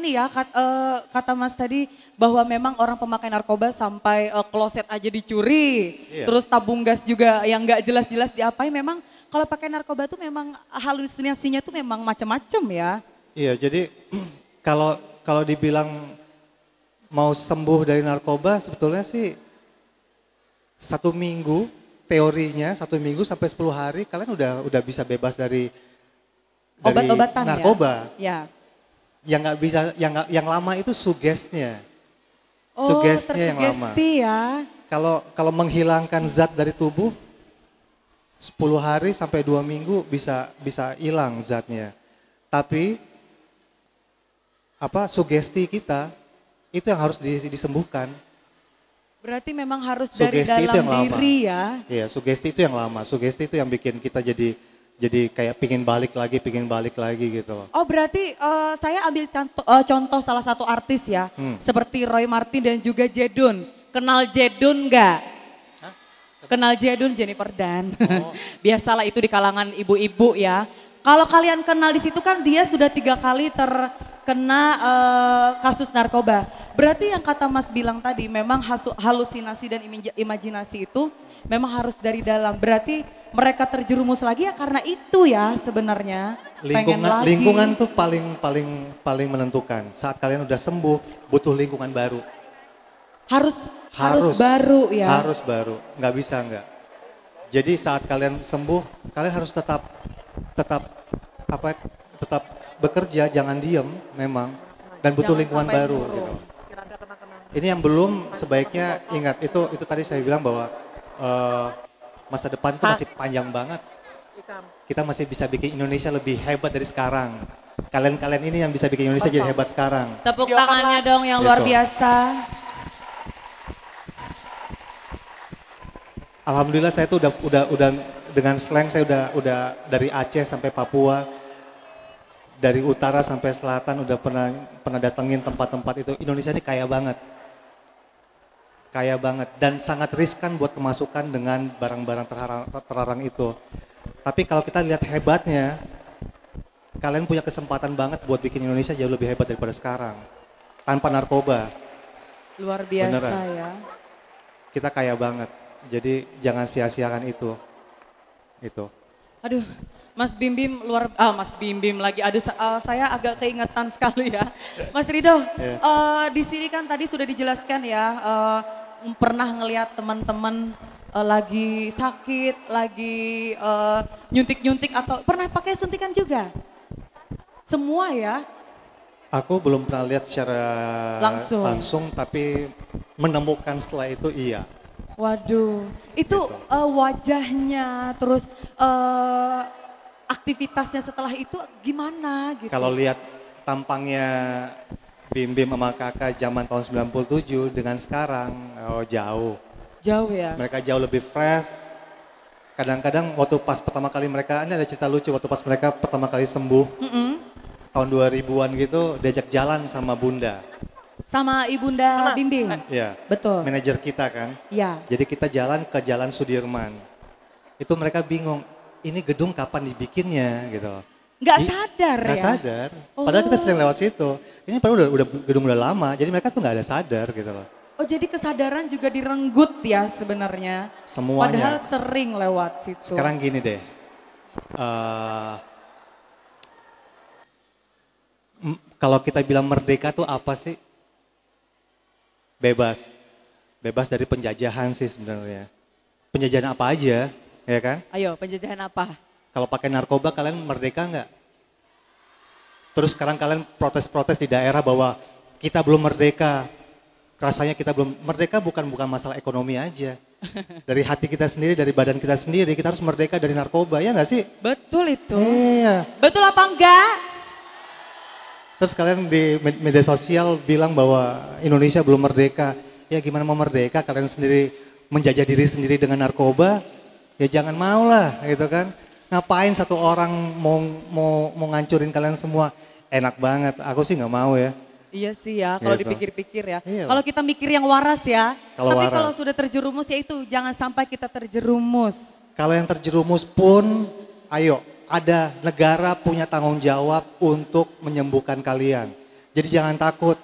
ini ya kata Mas tadi bahwa memang orang pemakai narkoba sampai kloset aja dicuri, Iya. terus tabung gas juga yang nggak jelas-jelas diapain. Memang kalau pakai narkoba tuh memang halusinasinya tuh memang macam-macam ya. Iya, jadi kalau kalau dibilang mau sembuh dari narkoba sebetulnya sih 1 minggu teorinya 1 minggu sampai 10 hari kalian udah bisa bebas dari Obat-obatan narkoba. ya. Yang nggak bisa, yang lama itu sugesnya. Oh, Sugesnya yang lama. tersugesti ya. Kalau menghilangkan zat dari tubuh 10 hari sampai 2 minggu bisa hilang zatnya. Tapi sugesti kita itu yang harus disembuhkan. Berarti memang harus dari Sugesti itu dalam yang lama. diri ya. Iya, sugesti itu yang lama. Sugesti itu yang bikin kita jadi kayak pingin balik lagi gitu loh. Oh berarti saya ambil contoh salah satu artis ya. Seperti Roy Martin dan juga Jedun. Kenal Jedun nggak? Kenal Jedun, Jennifer Dan. Oh. Biasalah itu di kalangan ibu-ibu ya. Kalau kalian kenal di situ kan dia sudah 3 kali terkena kasus narkoba. Berarti yang kata Mas bilang tadi memang halusinasi dan imajinasi itu memang harus dari dalam. Berarti mereka terjerumus lagi ya karena itu ya sebenarnya. Pengen lagi. Lingkungan tuh paling menentukan. Saat kalian udah sembuh, butuh lingkungan baru. Harus baru ya. Harus baru, nggak bisa nggak. Jadi saat kalian sembuh, kalian harus tetap bekerja, jangan diem memang. Dan butuh Jangan lingkungan sampai baru. buruk. Gitu. Ini yang belum sebaiknya ingat, itu tadi saya bilang bahwa masa depan itu masih panjang banget. Kita masih bisa bikin Indonesia lebih hebat dari sekarang. Kalian ini yang bisa bikin Indonesia jadi hebat sekarang. Tepuk tangannya dong yang luar Gitu. biasa. Alhamdulillah saya tuh udah dengan slang saya udah dari Aceh sampai Papua, dari utara sampai selatan udah pernah datengin tempat-tempat itu. Indonesia ini kaya banget dan sangat riskan buat kemasukan dengan barang-barang terlarang itu. Tapi kalau kita lihat hebatnya, kalian punya kesempatan banget buat bikin Indonesia jauh lebih hebat daripada sekarang tanpa narkoba. Luar biasa Beneran. ya. Kita kaya banget. Jadi jangan sia-siakan itu. Itu. Aduh, Mas Bim Bim Mas Bim Bim lagi. Aduh, saya agak keingetan sekali ya. Mas Rido, di sini kan tadi sudah dijelaskan ya, pernah ngelihat teman-teman lagi sakit, lagi nyuntik-nyuntik atau pernah pakai suntikan juga? Semua ya? Aku belum pernah lihat secara langsung tapi menemukan setelah itu iya. Waduh, itu wajahnya terus aktivitasnya setelah itu gimana gitu? Kalau lihat tampangnya Bim Bim sama Kakak zaman tahun 97 dengan sekarang, jauh. Jauh ya? Mereka jauh lebih fresh. Kadang-kadang waktu pas pertama kali mereka, ini ada cerita lucu, waktu pas mereka pertama kali sembuh, tahun 2000-an gitu, diajak jalan sama Bunda. Sama Ibunda Bim Bim? Iya. Betul. Manajer kita kan. Iya. Jadi kita jalan ke Jalan Sudirman. Itu mereka bingung, ini gedung kapan dibikinnya gitu loh. Nggak sadar ya? Nggak sadar. Padahal kita sering lewat situ. Ini padahal udah gedung udah lama, jadi mereka tuh nggak ada sadar gitu loh. Oh jadi kesadaran juga direnggut ya sebenarnya? Semuanya. Padahal sering lewat situ. Sekarang gini deh, kalau kita bilang merdeka tuh apa sih? Bebas. Bebas dari penjajahan sih sebenarnya. Penjajahan apa aja, ya kan? Ayo penjajahan apa? Kalau pakai narkoba kalian merdeka nggak? Terus sekarang kalian protes-protes di daerah bahwa kita belum merdeka. Rasanya kita belum merdeka bukan masalah ekonomi aja. Dari hati kita sendiri, dari badan kita sendiri, kita harus merdeka dari narkoba, ya nggak sih? Betul itu. Iya. Betul apa enggak? Terus kalian di media sosial bilang bahwa Indonesia belum merdeka. Ya gimana mau merdeka, kalian sendiri menjajah diri sendiri dengan narkoba? Ya jangan mau lah gitu kan. Ngapain satu orang mau ngancurin kalian semua? Enak banget, aku sih nggak mau ya. Iya sih ya, kalau Gitu. dipikir-pikir ya. Iya. Kalau kita mikir yang waras ya. Tapi Waras. kalau sudah terjerumus ya itu jangan sampai kita terjerumus. Kalau yang terjerumus pun, ayo ada negara punya tanggung jawab untuk menyembuhkan kalian. Jadi jangan takut.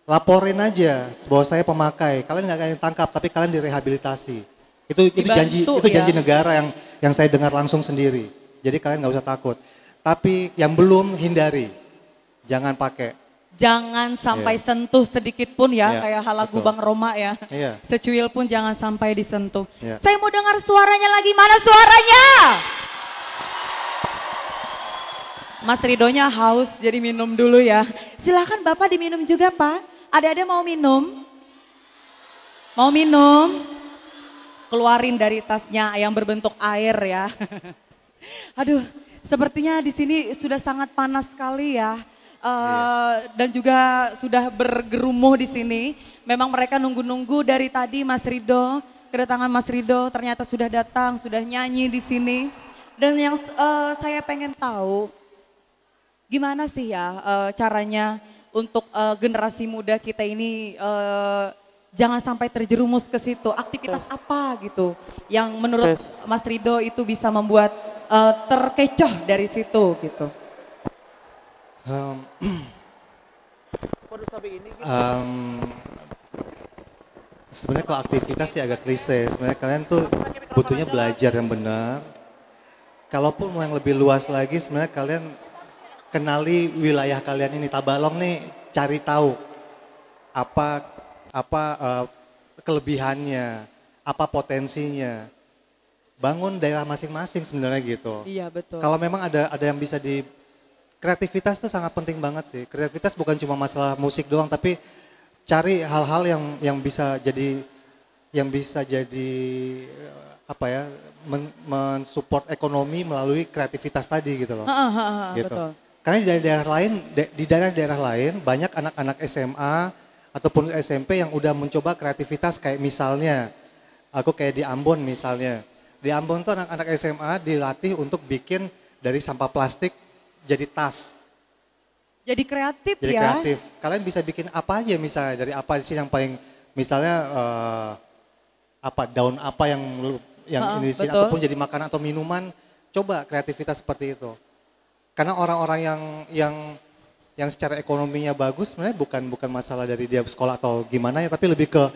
Laporin aja bahwa saya pemakai. Kalian nggak kalian tangkap, tapi kalian direhabilitasi. Itu Dibantu janji ya. negara yang saya dengar langsung sendiri. Jadi kalian nggak usah takut. Tapi yang belum hindari, jangan pakai. Jangan sampai sentuh sedikit pun ya, Iya, kayak hal lagu betul. Bang Roma ya. Iya. Secuil pun jangan sampai disentuh. Iya. Saya mau dengar suaranya lagi, mana suaranya? Mas Ridonya haus, jadi minum dulu ya. Silakan Bapak diminum juga Pak. Ada mau minum? Mau minum? Keluarin dari tasnya yang berbentuk air ya. Aduh, sepertinya di sini sudah sangat panas sekali ya. Dan juga sudah bergerumuh di sini. Memang mereka nunggu-nunggu dari tadi Mas Rido, kedatangan Mas Rido ternyata sudah datang, sudah nyanyi di sini. Dan yang saya pengen tahu, gimana sih ya caranya untuk generasi muda kita ini jangan sampai terjerumus ke situ. Aktivitas apa gitu yang menurut Mas Rido itu bisa membuat terkecoh dari situ gitu. Sebenarnya kalau aktivitas sih agak klise. Sebenarnya kalian tuh butuhnya belajar yang benar. Kalaupun mau yang lebih luas lagi, sebenarnya kalian kenali wilayah kalian ini. Tabalong nih, cari tahu apa kelebihannya, apa potensinya. Bangun daerah masing-masing sebenarnya gitu. Iya betul. Kalau memang ada yang bisa kreativitas itu sangat penting banget sih. Kreativitas bukan cuma masalah musik doang, tapi cari hal-hal yang bisa jadi apa ya, mensupport ekonomi melalui kreativitas tadi gitu loh. Gitu. Betul. Karena di daerah-daerah lain banyak anak-anak SMA ataupun SMP yang udah mencoba kreativitas, kayak misalnya aku kayak di Ambon misalnya. Di Ambon tuh anak-anak SMA dilatih untuk bikin dari sampah plastik jadi tas. Jadi kreatif Jadi ya. kreatif. Kalian bisa bikin apa aja misalnya, dari apa sih yang paling, misalnya daun apa yang ini sih, betul. ataupun jadi makanan atau minuman, coba kreativitas seperti itu. Karena orang-orang yang secara ekonominya bagus sebenarnya bukan masalah dari dia sekolah atau gimana ya, tapi lebih ke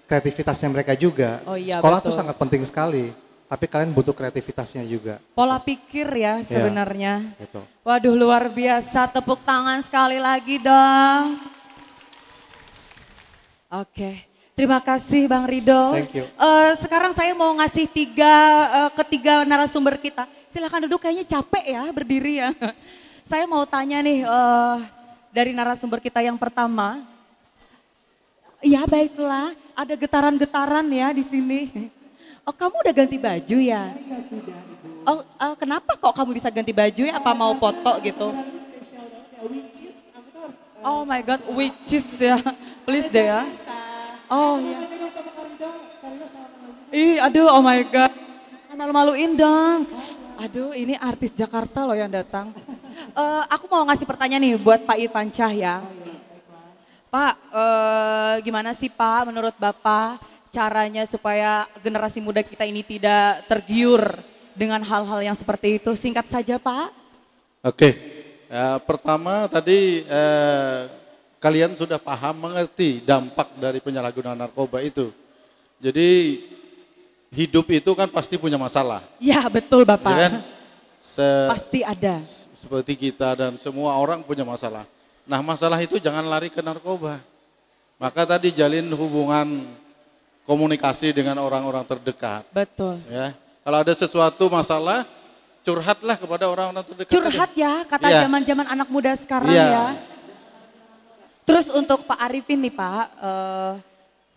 kreativitasnya mereka juga. Oh iya, Sekolah betul. tuh sangat penting sekali, tapi kalian butuh kreativitasnya juga. Pola pikir ya sebenarnya. Gitu. Waduh luar biasa, tepuk tangan sekali lagi dong. Oke, terima kasih Bang Rido. Thank you. Sekarang saya mau ngasih ketiga narasumber kita. Silakan duduk, kayaknya capek ya berdiri ya. Saya mau tanya nih dari narasumber kita yang pertama. Ya baiklah, ada getaran-getaran ya di sini. Oh kamu udah ganti baju ya? Oh kenapa kok kamu bisa ganti baju ya? Apa mau foto gitu? Oh my God, witches ya. Please deh ya. Oh ya. Ih aduh oh my God. Malu-maluin dong. Aduh ini artis Jakarta loh yang datang. Aku mau ngasih pertanyaan nih buat Pak Irfan Syah ya. Pak, gimana sih Pak menurut Bapak caranya supaya generasi muda kita ini tidak tergiur dengan hal-hal yang seperti itu? Singkat saja Pak. Oke, pertama tadi kalian sudah paham, mengerti dampak dari penyalahgunaan narkoba itu. Jadi hidup itu kan pasti punya masalah. Ya betul Bapak. Ya kan? Pasti ada. Seperti kita dan semua orang punya masalah. Nah masalah itu jangan lari ke narkoba. Maka tadi jalin hubungan komunikasi dengan orang-orang terdekat. Betul. Ya, kalau ada sesuatu masalah, curhatlah kepada orang-orang terdekat. Curhat ya, kata Iya. zaman-zaman anak muda sekarang Iya. ya. Terus untuk Pak Arifin nih Pak,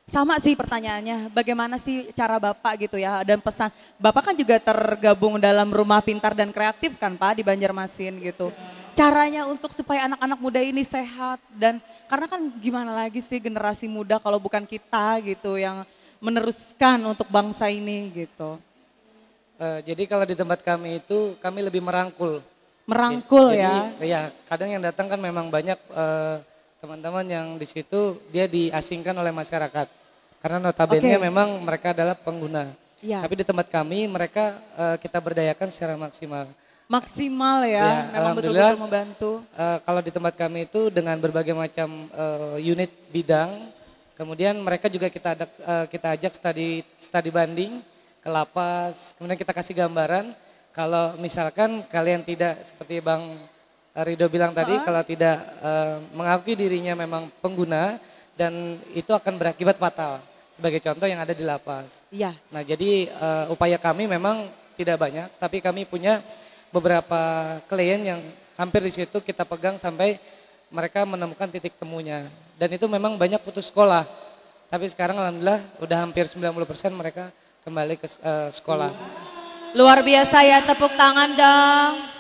sama sih pertanyaannya, bagaimana sih cara Bapak gitu ya, dan pesan, Bapak kan juga tergabung dalam Rumah Pintar dan Kreatif kan Pak di Banjarmasin gitu. Caranya untuk supaya anak-anak muda ini sehat, dan karena kan gimana lagi sih generasi muda kalau bukan kita gitu yang meneruskan untuk bangsa ini gitu. Jadi kalau di tempat kami itu kami lebih merangkul. Merangkul Jadi, ya. Ya kadang yang datang kan memang banyak teman-teman yang di situ dia diasingkan oleh masyarakat. Karena notabene Oke. memang mereka adalah pengguna. Iya. Tapi di tempat kami mereka kita berdayakan secara maksimal. Maksimal Ya, ya, memang alhamdulillah. betul-betul membantu. Kalau di tempat kami itu dengan berbagai macam unit bidang, kemudian mereka juga kita ajak studi banding ke lapas, kemudian kita kasih gambaran kalau misalkan kalian tidak seperti Bang Rido bilang tadi, kalau tidak mengakui dirinya memang pengguna dan itu akan berakibat fatal. Sebagai contoh yang ada di lapas. Iya. Nah jadi upaya kami memang tidak banyak, tapi kami punya beberapa klien yang hampir di situ kita pegang sampai mereka menemukan titik temunya. Dan itu memang banyak putus sekolah. Tapi sekarang alhamdulillah udah hampir 90% mereka kembali ke sekolah. Luar biasa ya, tepuk tangan dong.